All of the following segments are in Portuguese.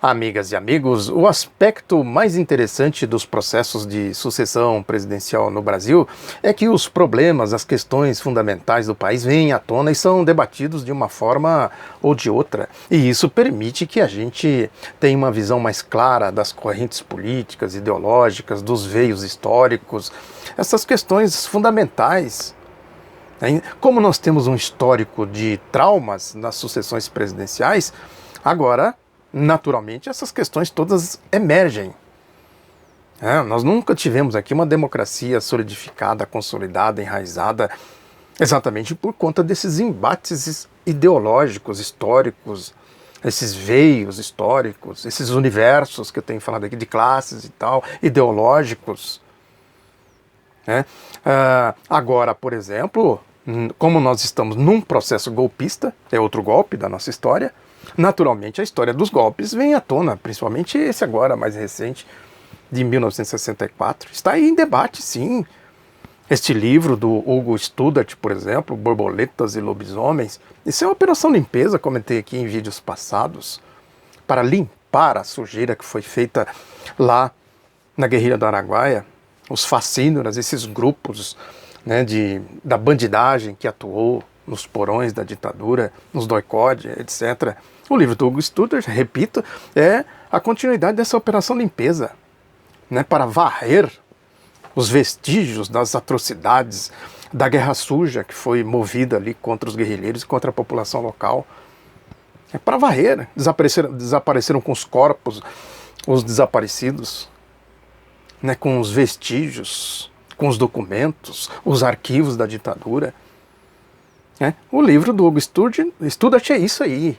Amigas e amigos, o aspecto mais interessante dos processos de sucessão presidencial no Brasil é que os problemas, as questões fundamentais do país vêm à tona e são debatidos de uma forma ou de outra. E isso permite que a gente tenha uma visão mais clara das correntes políticas, ideológicas, dos veios históricos, essas questões fundamentais. Como nós temos um histórico de traumas nas sucessões presidenciais, agora naturalmente, essas questões todas emergem. Nós nunca tivemos aqui uma democracia solidificada, consolidada, enraizada, exatamente por conta desses embates ideológicos, históricos, esses veios históricos, esses universos que eu tenho falado aqui, de classes e tal, ideológicos. Agora, por exemplo, como nós estamos num processo golpista, é outro golpe da nossa história, naturalmente a história dos golpes vem à tona, principalmente esse agora mais recente, de 1964. Está aí em debate, sim. Este livro do Hugo Studart, por exemplo, Borboletas e Lobisomens, isso é uma operação limpeza, comentei aqui em vídeos passados, para limpar a sujeira que foi feita lá na guerrilha do Araguaia, os facínoras, esses grupos da bandidagem que atuou nos porões da ditadura, nos doicode, etc. O livro do Hugo Studart, repito, é a continuidade dessa operação limpeza, para varrer os vestígios das atrocidades da guerra suja que foi movida ali contra os guerrilheiros e contra a população local. É para varrer. Desapareceram com os corpos os desaparecidos, com os vestígios, com os documentos, os arquivos da ditadura. O livro do Hugo Studart é isso aí.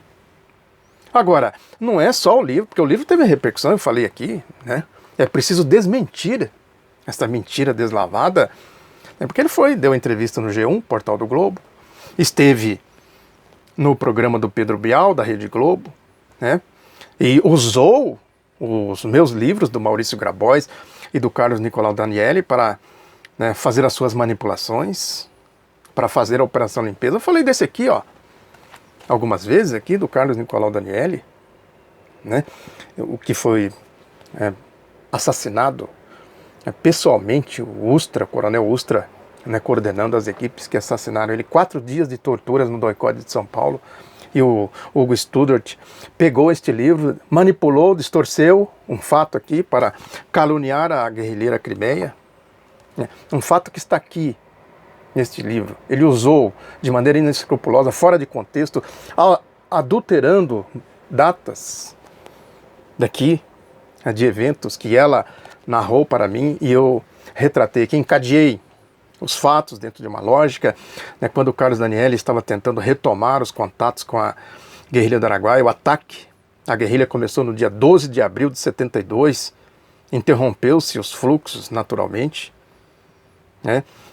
Agora, não é só o livro, porque o livro teve repercussão, eu falei aqui, é preciso desmentir esta mentira deslavada, porque ele deu entrevista no G1, Portal do Globo, esteve no programa do Pedro Bial, da Rede Globo, e usou os meus livros, do Maurício Grabois e do Carlos Nicolau Danieli, para fazer as suas manipulações, para fazer a Operação Limpeza. Eu falei desse aqui, algumas vezes aqui, do Carlos Nicolau Danieli, o que foi assassinado pessoalmente, o Ustra, Coronel Ustra, coordenando as equipes que assassinaram ele, 4 dias de torturas no doicode de São Paulo. E o Hugo Studart pegou este livro, manipulou, distorceu um fato aqui para caluniar a guerrilheira Crimeia, um fato que está aqui neste livro. Ele usou de maneira inescrupulosa, fora de contexto, adulterando datas daqui, de eventos que ela narrou para mim e eu retratei aqui, encadeei os fatos dentro de uma lógica, quando o Carlos Danieli estava tentando retomar os contatos com a guerrilha do Araguaia. O ataque à guerrilha começou no dia 12 de abril de 72, interrompeu-se os fluxos naturalmente,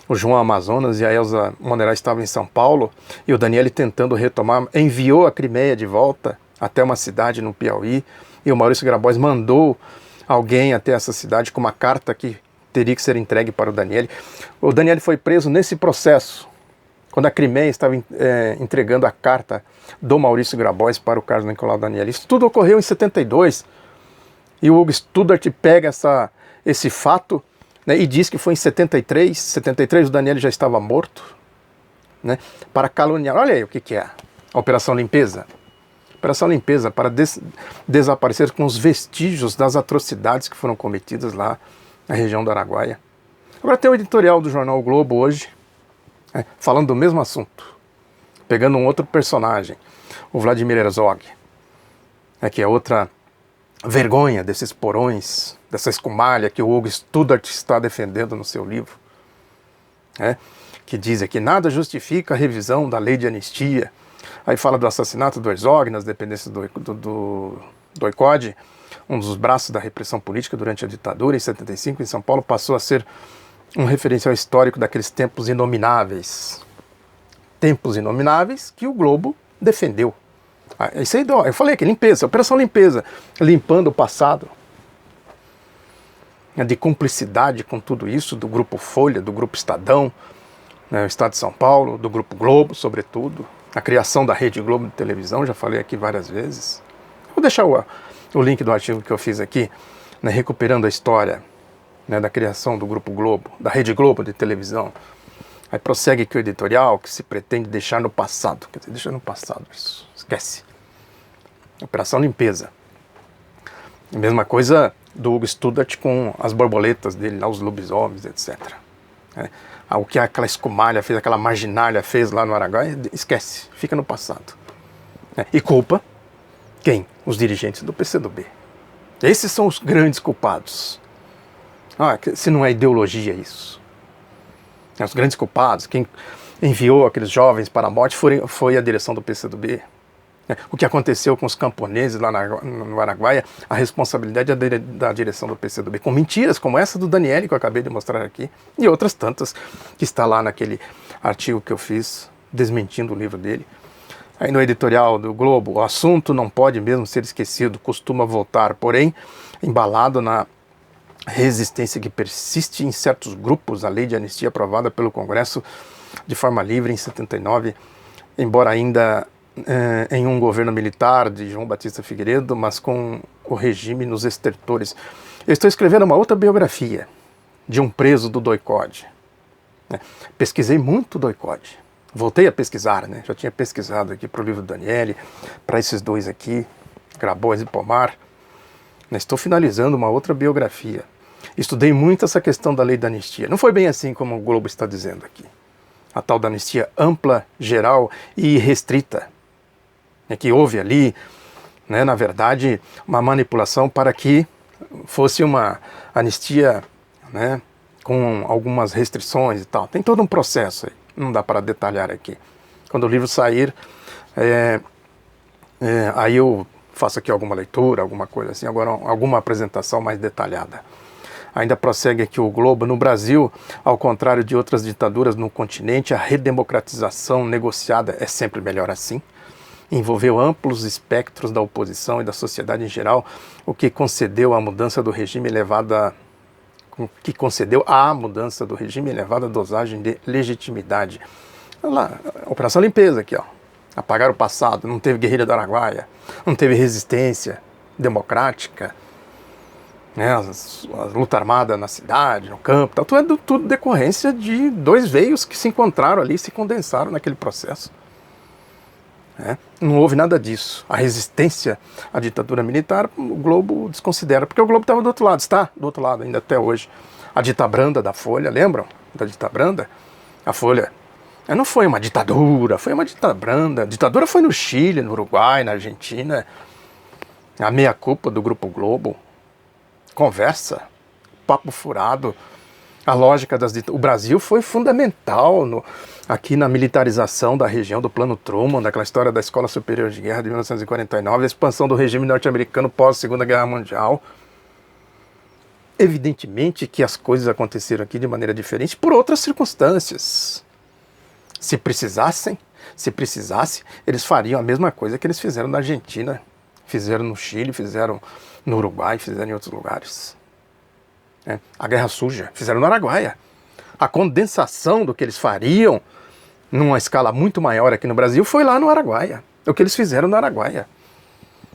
o João Amazonas e a Elza Monerá estavam em São Paulo, e o Danieli, tentando retomar, enviou a Crimeia de volta até uma cidade no Piauí, e o Maurício Grabois mandou alguém até essa cidade com uma carta que teria que ser entregue para o Danieli. O Danieli foi preso nesse processo, quando a Crimeia estava entregando a carta do Maurício Grabois para o Carlos Nicolau Danieli. Isso tudo ocorreu em 72, e o Hugo Studart pega esse fato, e diz que foi em 73 o Danieli já estava morto, para caluniar. Olha aí o que é a Operação Limpeza. Operação Limpeza para desaparecer com os vestígios das atrocidades que foram cometidas lá na região do Araguaia. Agora tem o editorial do jornal o Globo hoje, falando do mesmo assunto, pegando um outro personagem, o Vladimir Herzog, que é outra vergonha desses porões, dessa escumalha que o Hugo Studart está defendendo no seu livro, que diz aqui: nada justifica a revisão da lei de anistia. Aí fala do assassinato do Herzog nas dependências do doicode, um dos braços da repressão política durante a ditadura. Em 75, em São Paulo, passou a ser um referencial histórico daqueles tempos inomináveis. Tempos inomináveis que o Globo defendeu. Isso aí, eu falei aqui, limpeza, Operação Limpeza, limpando o passado, de cumplicidade com tudo isso, do Grupo Folha, do Grupo Estadão, o Estado de São Paulo, do Grupo Globo, sobretudo, a criação da Rede Globo de televisão, já falei aqui várias vezes. Vou deixar o link do artigo que eu fiz aqui, né, recuperando a história, né, da criação do Grupo Globo, da Rede Globo de televisão. Aí prossegue aqui o editorial que se pretende deixar no passado. Quer dizer, deixa no passado isso, esquece. Operação Limpeza. A mesma coisa do Hugo Studart com as borboletas dele, lá, os lobisomens, etc. O que aquela escumalha fez, aquela marginalha fez lá no Araguaia, esquece, fica no passado. E culpa quem? Os dirigentes do PCdoB. Esses são os grandes culpados. Se não é ideologia isso. Os grandes culpados, quem enviou aqueles jovens para a morte foi a direção do PCdoB. O que aconteceu com os camponeses lá no Araguaia, a responsabilidade é da direção do PCdoB, com mentiras como essa do Daniele que eu acabei de mostrar aqui, e outras tantas que está lá naquele artigo que eu fiz, desmentindo o livro dele. Aí no editorial do Globo, o assunto não pode mesmo ser esquecido, costuma voltar, porém, embalado na resistência que persiste em certos grupos à lei de anistia aprovada pelo Congresso de forma livre em 79, embora ainda em um governo militar de João Batista Figueiredo, mas com o regime nos estertores. Eu estou escrevendo uma outra biografia de um preso do DOI-CODE. Pesquisei muito DOI-CODE. Voltei a pesquisar, né? Já tinha pesquisado aqui para o livro do Daniele, para esses dois aqui, Grabois e Pomar. Estou finalizando uma outra biografia. Estudei muito essa questão da lei da anistia. Não foi bem assim como o Globo está dizendo aqui. A tal da anistia ampla, geral e restrita. Que houve ali, né, na verdade, uma manipulação para que fosse uma anistia, né, com algumas restrições e tal. Tem todo um processo aí, não dá para detalhar aqui. Quando o livro sair, aí eu faço aqui alguma leitura, alguma coisa assim, agora alguma apresentação mais detalhada. Ainda prossegue aqui o Globo. No Brasil, ao contrário de outras ditaduras no continente, a redemocratização negociada é sempre melhor assim. Envolveu amplos espectros da oposição e da sociedade em geral, o que concedeu à mudança do regime elevada dosagem de legitimidade. Olha lá, Operação Limpeza aqui, ó. Apagar o passado, não teve guerrilha do Araguaia, não teve resistência democrática, né, a luta armada na cidade, no campo, tudo decorrência de dois veios que se encontraram ali e se condensaram naquele processo. Não houve nada disso. A resistência à ditadura militar, o Globo desconsidera, porque o Globo estava do outro lado, está do outro lado ainda até hoje. A Ditabranda da Folha, lembram da Ditabranda? A Folha não foi uma ditadura, foi uma ditabranda. A ditadura foi no Chile, no Uruguai, na Argentina. A meia-culpa do Grupo Globo. Conversa, papo furado. A lógica das ditaduras. O Brasil foi fundamental aqui na militarização da região do Plano Truman, daquela história da Escola Superior de Guerra de 1949, a expansão do regime norte-americano pós-Segunda Guerra Mundial. Evidentemente que as coisas aconteceram aqui de maneira diferente por outras circunstâncias. Se precisasse, eles fariam a mesma coisa que eles fizeram na Argentina, fizeram no Chile, fizeram no Uruguai, fizeram em outros lugares. A Guerra Suja, fizeram no Araguaia. A condensação do que eles fariam numa escala muito maior aqui no Brasil foi lá no Araguaia. O que eles fizeram no Araguaia.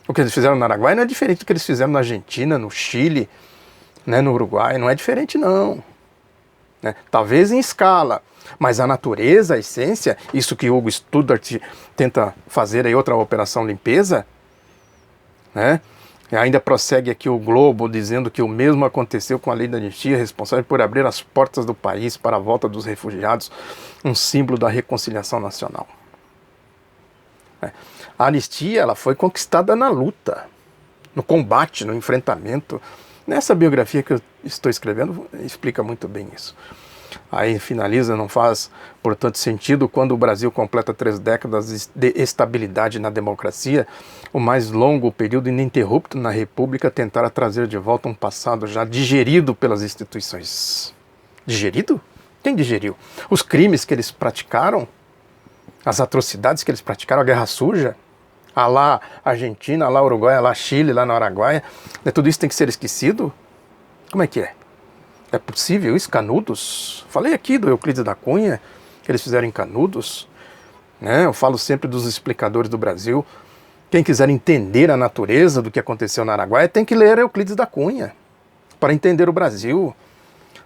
O que eles fizeram no Araguaia não é diferente do que eles fizeram na Argentina, no Chile, né, no Uruguai. Não é diferente, não. Talvez em escala, mas a natureza, a essência, isso que Hugo Studart tenta fazer aí, outra operação limpeza, né? E ainda prossegue aqui o Globo dizendo que o mesmo aconteceu com a lei da anistia, responsável por abrir as portas do país para a volta dos refugiados, um símbolo da reconciliação nacional. A anistia, ela foi conquistada na luta, no combate, no enfrentamento. Nessa biografia que eu estou escrevendo explica muito bem isso. Aí finaliza, não faz, portanto, sentido quando o Brasil completa 3 décadas de estabilidade na democracia, o mais longo período ininterrupto na República, tentar trazer de volta um passado já digerido pelas instituições. Digerido? Quem digeriu? Os crimes que eles praticaram, as atrocidades que eles praticaram, a Guerra Suja, a lá Argentina, a lá Uruguai, a lá Chile, lá no Araguaia, tudo isso tem que ser esquecido? Como é que é? É possível isso? Canudos? Falei aqui do Euclides da Cunha, que eles fizeram em Canudos. Eu falo sempre dos explicadores do Brasil, Quem quiser entender a natureza do que aconteceu na Araguaia tem que ler Euclides da Cunha, para entender o Brasil.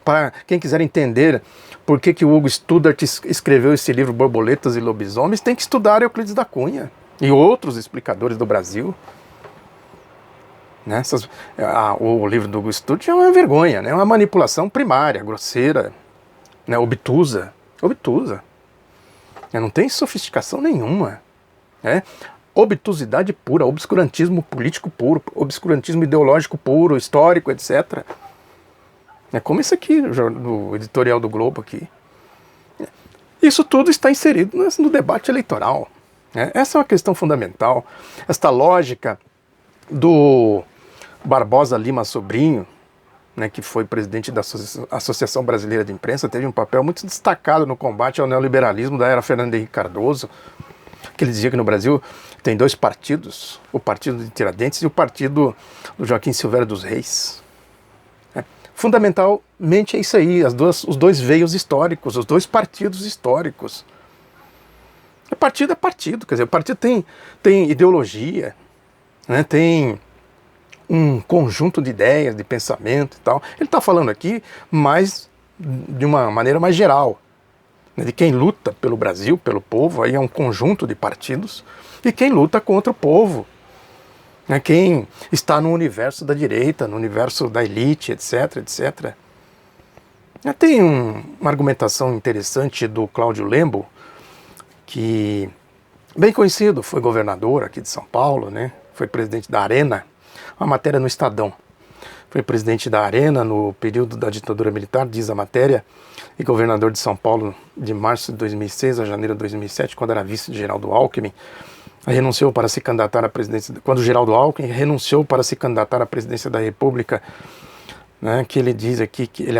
Para quem quiser entender por que o Hugo Studart escreveu esse livro Borboletas e Lobisomens, tem que estudar Euclides da Cunha e outros explicadores do Brasil. Né? O livro do Hugo Studart é uma vergonha, né? É uma manipulação primária, grosseira, né? Obtusa. Não tem sofisticação nenhuma. Né? Obtusidade pura, obscurantismo político puro, obscurantismo ideológico puro, histórico, etc. É como isso aqui, no editorial do Globo aqui. Isso tudo está inserido no debate eleitoral. Né? Essa é uma questão fundamental. Esta lógica do Barbosa Lima Sobrinho, né, que foi presidente da Associação Brasileira de Imprensa, teve um papel muito destacado no combate ao neoliberalismo da era Fernando Henrique Cardoso, que ele dizia que no Brasil tem dois partidos, o partido de Tiradentes e o partido do Joaquim Silvério dos Reis. Fundamentalmente é isso aí, os dois veios históricos, os dois partidos históricos. Partido é partido, quer dizer, o partido tem ideologia, né, tem um conjunto de ideias, de pensamento e tal. Ele está falando aqui mais de uma maneira mais geral, né, de quem luta pelo Brasil, pelo povo, aí é um conjunto de partidos, e quem luta contra o povo, né, quem está no universo da direita, no universo da elite, etc, etc. Tem uma argumentação interessante do Cláudio Lembo, que bem conhecido, foi governador aqui de São Paulo, né, foi presidente da Arena, uma matéria no Estadão. Foi presidente da Arena no período da ditadura militar, diz a matéria, e governador de São Paulo de março de 2006 a janeiro de 2007, quando era vice de Geraldo Alckmin. Renunciou para se candidatar à presidência, quando Geraldo Alckmin renunciou para se candidatar à presidência da República, né, que ele diz aqui que ele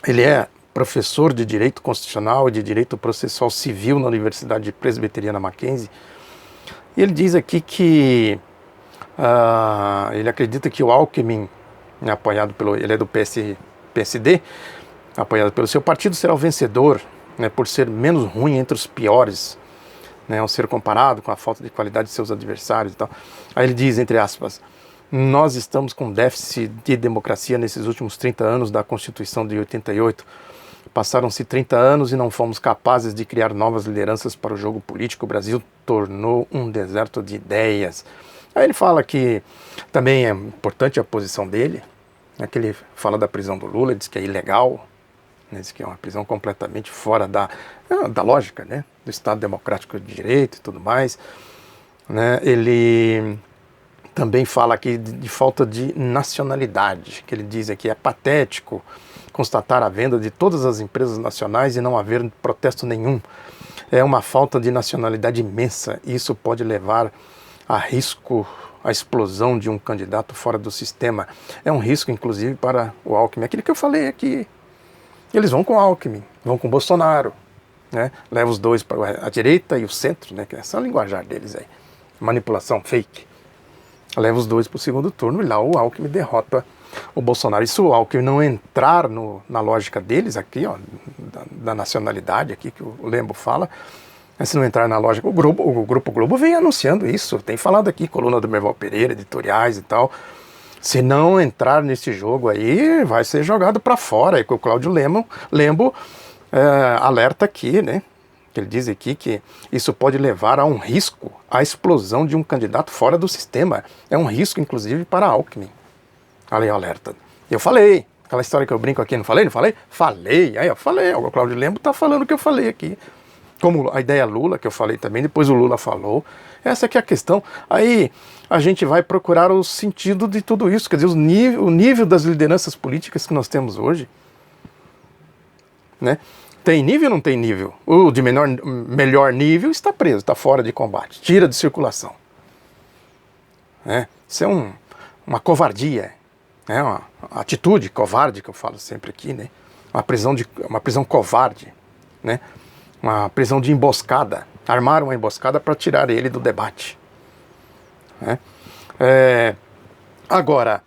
ele é professor de Direito Constitucional e de Direito Processual Civil na Universidade Presbiteriana Mackenzie, e ele diz aqui que ele acredita que o Alckmin, ele é do PSD, apoiado pelo seu partido, será o vencedor, né, por ser menos ruim entre os piores, né, ao ser comparado com a falta de qualidade de seus adversários e tal. Aí ele diz, entre aspas, nós estamos com déficit de democracia nesses últimos 30 anos da Constituição de 88. Passaram-se 30 anos e não fomos capazes de criar novas lideranças para o jogo político. O Brasil tornou um deserto de ideias. Aí ele fala que também é importante a posição dele, né, que ele fala da prisão do Lula, diz que é ilegal, né, diz que é uma prisão completamente fora da lógica, né, do Estado Democrático de Direito e tudo mais. Né, ele também fala aqui de falta de nacionalidade, que ele diz aqui é patético constatar a venda de todas as empresas nacionais e não haver protesto nenhum. É uma falta de nacionalidade imensa e isso pode levar a risco a explosão de um candidato fora do sistema. É um risco, inclusive, para o Alckmin. Aquilo que eu falei aqui. Eles vão com o Alckmin, vão com o Bolsonaro, né? Leva os dois para a direita e o centro, né? Que é essa linguajar deles aí. Manipulação fake. Leva os dois para o segundo turno e lá o Alckmin derrota o Bolsonaro. E se o Alckmin não entrar na lógica deles aqui, ó, da nacionalidade aqui que o Lembo fala, se não entrar na lógica, o Grupo Globo vem anunciando isso, tem falado aqui, coluna do Merval Pereira, editoriais e tal. Se não entrar nesse jogo aí, vai ser jogado para fora. E que o Cláudio Lembo alerta aqui, né? Ele diz aqui que isso pode levar a um risco, a explosão de um candidato fora do sistema. É um risco, inclusive, para Alckmin. Olha aí, alerta. Eu falei, aquela história que eu brinco aqui, não falei? Não falei? Falei, aí eu falei, o Cláudio Lembo está falando o que eu falei aqui. Como a ideia Lula, que eu falei também, depois o Lula falou. Essa aqui é a questão. Aí a gente vai procurar o sentido de tudo isso, quer dizer, o nível das lideranças políticas que nós temos hoje. Né? Tem nível ou não tem nível? O de melhor nível está preso, está fora de combate, tira de circulação. Né? Isso é uma covardia, né? Uma atitude covarde, que eu falo sempre aqui, né? Uma prisão covarde, né? Uma prisão de emboscada. Armaram uma emboscada para tirar ele do debate. Né? Agora,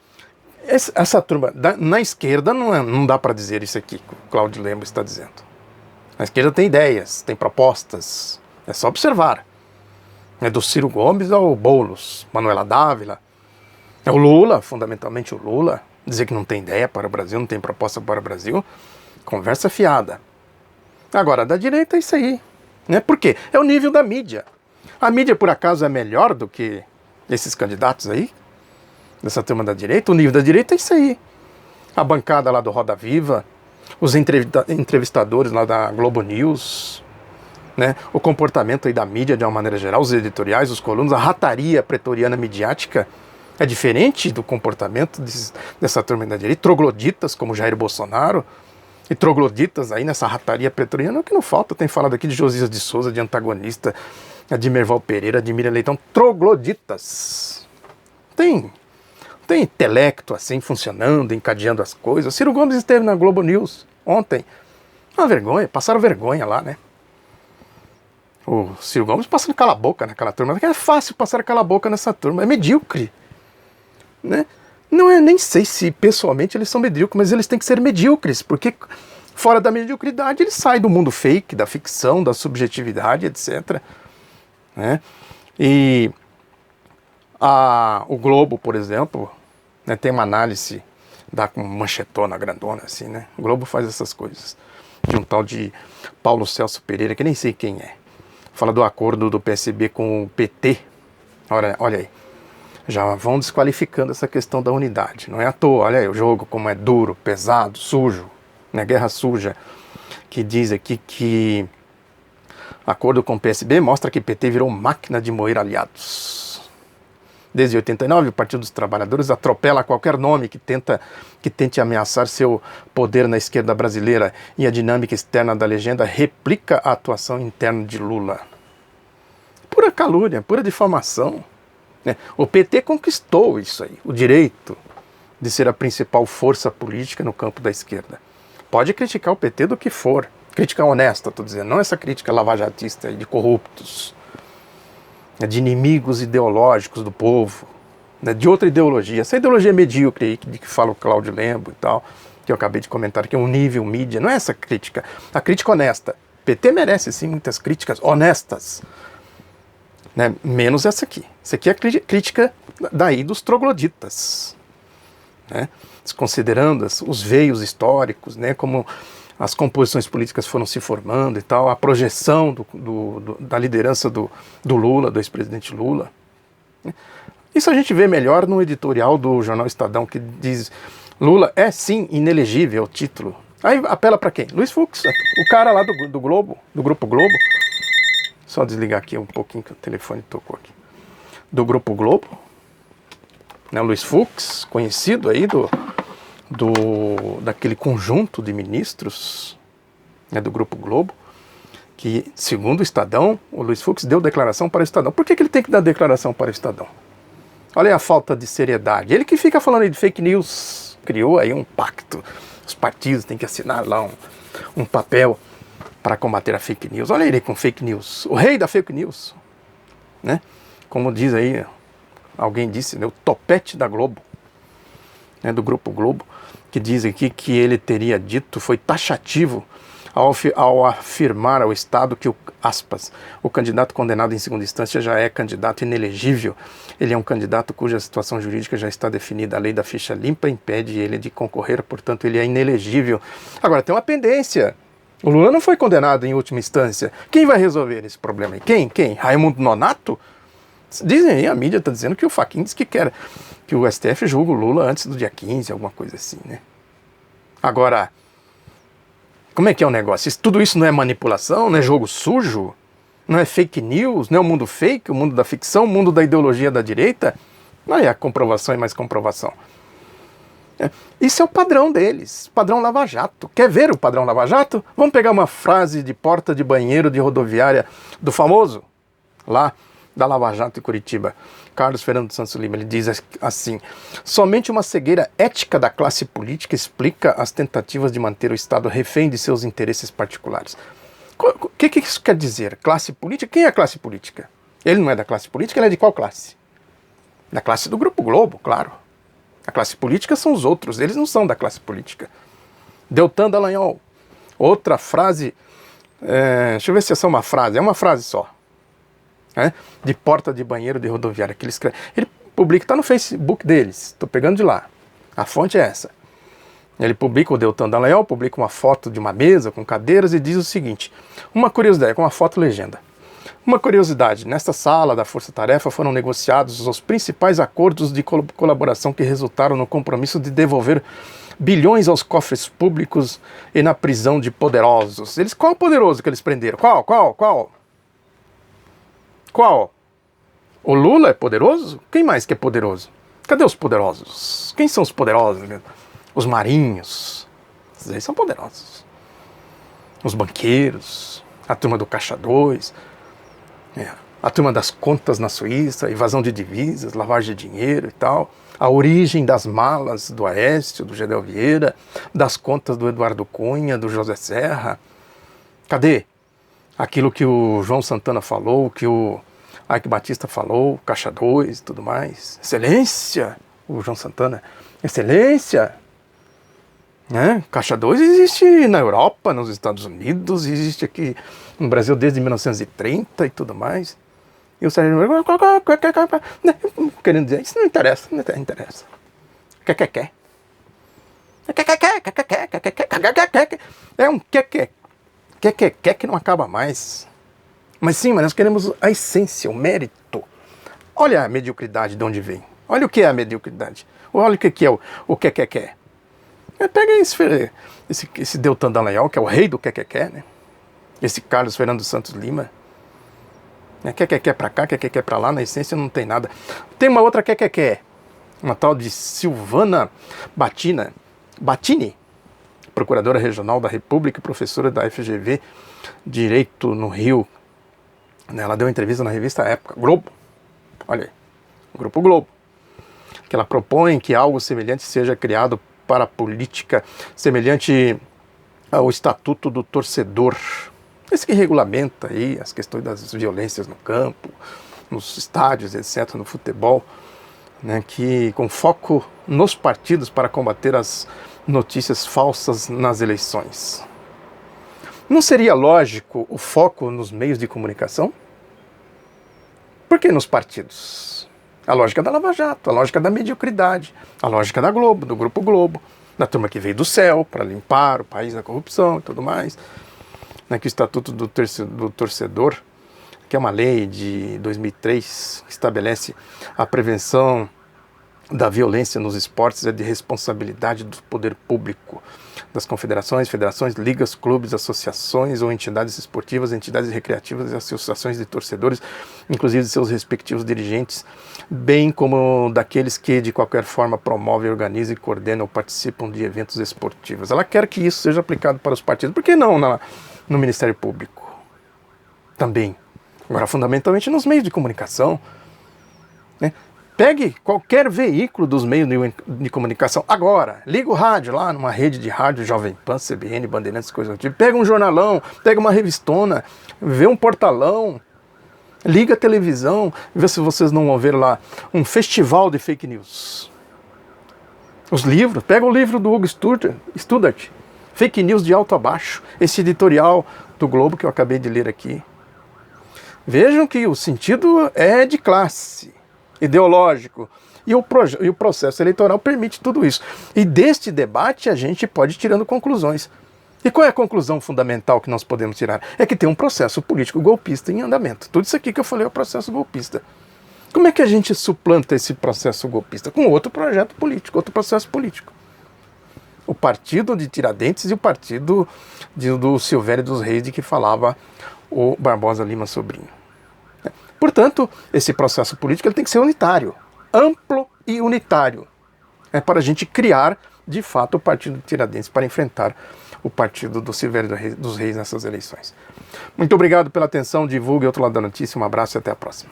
essa turma, na esquerda não dá para dizer isso aqui que o Cláudio Lembo está dizendo. Na esquerda tem ideias, tem propostas, é só observar. É do Ciro Gomes ao Boulos, Manuela Dávila. É o Lula, fundamentalmente o Lula. Dizer que não tem ideia para o Brasil, não tem proposta para o Brasil. Conversa fiada. Agora, da direita é isso aí. Né? Por quê? É o nível da mídia. A mídia, por acaso, é melhor do que esses candidatos aí? Dessa turma da direita? O nível da direita é isso aí. A bancada lá do Roda Viva, os entrevistadores lá da Globo News, né? O comportamento aí da mídia de uma maneira geral, os editoriais, os colunas, a rataria pretoriana midiática é diferente do comportamento dessa turma da direita, trogloditas como Jair Bolsonaro, e trogloditas aí nessa rataria pretoriana, o que não falta, tem falado aqui de Josias de Souza, de antagonista, de Merval Pereira, de Miriam Leitão, trogloditas. Tem intelecto assim, funcionando, encadeando as coisas. Ciro Gomes esteve na Globo News ontem. Uma vergonha, passaram vergonha lá, né? O Ciro Gomes passando cala a boca naquela turma. É fácil passar cala a boca nessa turma, é medíocre. Né? Não é, nem sei se pessoalmente eles são medíocres, mas eles têm que ser medíocres, porque fora da mediocridade eles saem do mundo fake, da ficção, da subjetividade, etc. Né? E o Globo, por exemplo, né, tem uma análise, dá com manchetona grandona assim, né? O Globo faz essas coisas. De um tal de Paulo Celso Pereira, que nem sei quem é. Fala do acordo do PSB com o PT. Olha aí. Já vão desqualificando essa questão da unidade. Não é à toa, olha aí o jogo como é duro, pesado, sujo, né? Guerra suja. Que diz aqui que acordo com o PSB mostra que PT virou máquina de moer aliados. Desde 89, o Partido dos Trabalhadores atropela qualquer nome que tente ameaçar seu poder na esquerda brasileira, e a dinâmica externa da legenda replica a atuação interna de Lula. Pura calúnia, pura difamação. Né? O PT conquistou isso aí, o direito de ser a principal força política no campo da esquerda. Pode criticar o PT do que for, crítica honesta, estou dizendo, não essa crítica lavajatista de corruptos, de inimigos ideológicos do povo, né, de outra ideologia. Essa ideologia medíocre aí, de que fala o Cláudio Lembo e tal, que eu acabei de comentar, que é um nível mídia, não é essa crítica. A crítica honesta. PT merece, sim, muitas críticas honestas. Né, menos essa aqui. Essa aqui é a crítica daí dos trogloditas. Né, desconsiderando os veios históricos, né, como as composições políticas foram se formando e tal, a projeção da liderança do Lula, do ex-presidente Lula. Isso a gente vê melhor no editorial do jornal Estadão, que diz: Lula é sim inelegível, o título. Aí apela para quem? Luiz Fux, o cara lá do Globo, do Grupo Globo. Só desligar aqui um pouquinho que o telefone tocou aqui. Do Grupo Globo, né, Luiz Fux, conhecido aí daquele conjunto de ministros, né, do Grupo Globo, que, segundo o Estadão, o Luiz Fux deu declaração para o Estadão. Por que ele tem que dar declaração para o Estadão? Olha aí a falta de seriedade. Ele que fica falando aí de fake news, criou aí um pacto. Os partidos têm que assinar lá um papel para combater a fake news. Olha ele com fake news. O rei da fake news. Né? Como diz aí, alguém disse, né, o topete da Globo, né, do Grupo Globo, que diz aqui que ele teria dito, foi taxativo ao afirmar ao Estado que, aspas, o candidato condenado em segunda instância já é candidato inelegível. Ele é um candidato cuja situação jurídica já está definida. A lei da ficha limpa impede ele de concorrer, portanto ele é inelegível. Agora, tem uma pendência. O Lula não foi condenado em última instância. Quem vai resolver esse problema aí? Quem? Raimundo Nonato? Dizem aí, a mídia está dizendo que o Fachin diz que quer que o STF julgue o Lula antes do dia 15, alguma coisa assim, né? Agora, como é que é o negócio? Tudo isso não é manipulação, não é jogo sujo? Não é fake news? Não é o mundo fake, o mundo da ficção, o mundo da ideologia da direita? Aí é a comprovação e mais comprovação. Isso é o padrão deles, padrão Lava Jato. Quer ver o padrão Lava Jato? Vamos pegar uma frase de porta de banheiro de rodoviária do famoso, lá da Lava Jato em Curitiba, Carlos Fernando Santos Lima. Ele diz assim: somente uma cegueira ética da classe política explica as tentativas de manter o Estado refém de seus interesses particulares. O que isso quer dizer? Classe política? Quem é a classe política? Ele não é da classe política, ele é de qual classe? Da classe do Grupo Globo, claro. A classe política são os outros, eles não são da classe política. Deltan Dallagnol, outra frase, deixa eu ver se essa é uma frase só. né, de porta de banheiro de rodoviária que ele escreve. Ele publica, está no Facebook deles, estou pegando de lá. A fonte é essa. Ele publica, o Deltan Dallagnol publica uma foto de uma mesa com cadeiras e diz o seguinte, uma curiosidade, com uma foto legenda. Uma curiosidade, nesta sala da Força Tarefa foram negociados os principais acordos de colaboração que resultaram no compromisso de devolver bilhões aos cofres públicos e na prisão de poderosos. Qual poderoso que eles prenderam? Qual? O Lula é poderoso? Quem mais que é poderoso? Cadê os poderosos? Quem são os poderosos? Os marinhos. Esses aí são poderosos. Os banqueiros, a turma do Caixa 2, a turma das contas na Suíça, evasão de divisas, lavagem de dinheiro e tal, a origem das malas do Aécio, do Gedel Vieira, das contas do Eduardo Cunha, do José Serra. Cadê aquilo que o João Santana falou, que o Ike Batista falou, Caixa 2 e tudo mais? Excelência, o João Santana, excelência! Caixa 2 existe na Europa, nos Estados Unidos, existe aqui no Brasil desde 1930 e tudo mais. E o Sérgio querendo dizer, isso não interessa, não interessa. É um que não acaba mais. Mas sim, mas nós queremos a essência, o mérito. Olha a mediocridade de onde vem. Olha o que é a mediocridade. Olha o que é o que. Pega esse Deltan Dallagnol, que é o rei do que, né? Esse Carlos Fernando Santos Lima. Quer pra cá, quer pra lá, na essência não tem nada. Tem uma outra quer, uma tal de Silvana Battini, procuradora regional da República e professora da FGV Direito no Rio. Ela deu uma entrevista na revista Época, Globo. Olha aí, Grupo Globo. Que ela propõe que algo semelhante seja criado para a política, semelhante ao Estatuto do Torcedor. Esse que regulamenta aí as questões das violências no campo, nos estádios, etc., no futebol, né, que com foco nos partidos para combater as notícias falsas nas eleições. Não seria lógico o foco nos meios de comunicação? Por que nos partidos? A lógica da Lava Jato, a lógica da mediocridade, a lógica da Globo, do Grupo Globo, da turma que veio do céu para limpar o país da corrupção e tudo mais. Que o Estatuto do Torcedor, que é uma lei de 2003, estabelece a prevenção da violência nos esportes, é de responsabilidade do poder público, das confederações, federações, ligas, clubes, associações ou entidades esportivas, entidades recreativas e associações de torcedores, inclusive de seus respectivos dirigentes, bem como daqueles que de qualquer forma promovem, organizam e coordenam ou participam de eventos esportivos. Ela quer que isso seja aplicado para os partidos. Por que não no Ministério Público? Também. Agora, fundamentalmente nos meios de comunicação, né? Pegue qualquer veículo dos meios de comunicação agora, liga o rádio lá numa rede de rádio, Jovem Pan, CBN, Bandeirantes, coisa do tipo, pega um jornalão, pega uma revistona, vê um portalão, liga a televisão, vê se vocês não vão ver lá um festival de fake news. Os livros, pega o livro do Hugo Studart, Fake News de Alto a Baixo, esse editorial do Globo que eu acabei de ler aqui. Vejam que o sentido é de classe, ideológico, e o processo eleitoral permite tudo isso. E deste debate a gente pode ir tirando conclusões. E qual é a conclusão fundamental que nós podemos tirar? É que tem um processo político golpista em andamento. Tudo isso aqui que eu falei é o processo golpista. Como é que a gente suplanta esse processo golpista? Com outro projeto político, outro processo político. O partido de Tiradentes e o partido do Silvério dos Reis, de que falava o Barbosa Lima Sobrinho. Portanto, esse processo político ele tem que ser unitário, amplo e unitário. É para a gente criar, de fato, o partido de Tiradentes para enfrentar o partido do Silvério dos Reis nessas eleições. Muito obrigado pela atenção, divulgue Outro Lado da Notícia, um abraço e até a próxima.